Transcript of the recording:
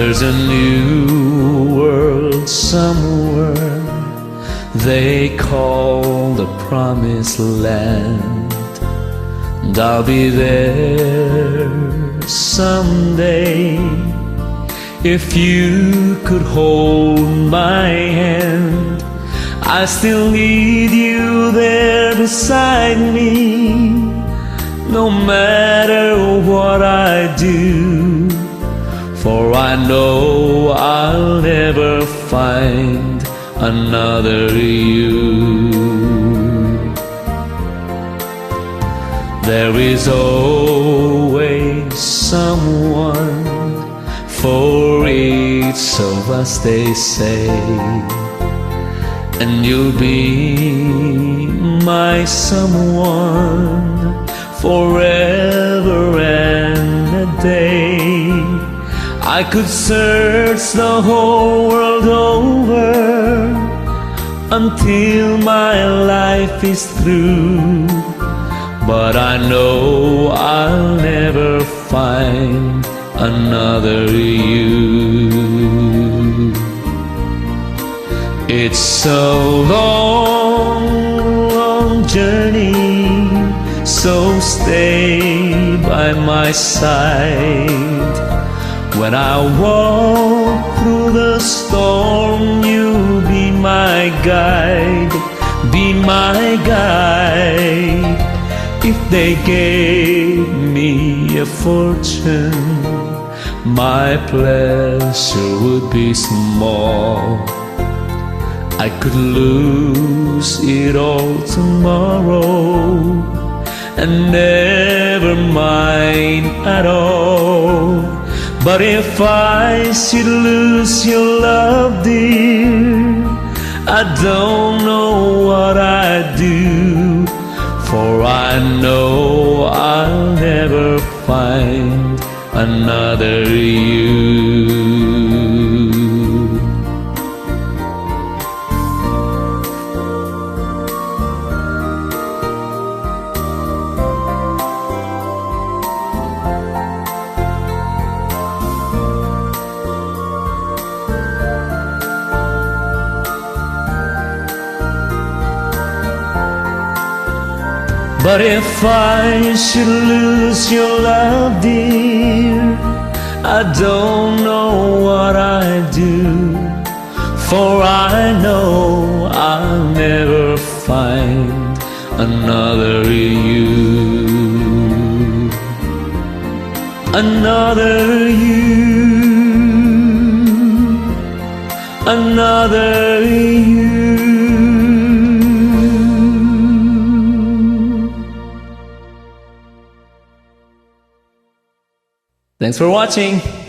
There's a new world somewhere they call the Promised Land, and I'll be there someday. If you could hold my hand, I still need you there beside me. No matter what I do, for I know I'll never find another you. There is always someone for each of us, they say, and you'll be my someone forever and a day. I could search the whole world over until my life is through, but I know I'll never find another you. It's a long, long journey, so stay by my side. When I walk through the storm, you'll be my guide, be my guide. If they gave me a fortune, my pleasure would be small. I could lose it all tomorrow and never mind at all. But if I should lose your love, dear, I don't know what I'd do, for I know I'll never find another you. But if I should lose your love, dear, I don't know what I'd do, for I know I'll never find another you. Another you, another you. Thanks for watching.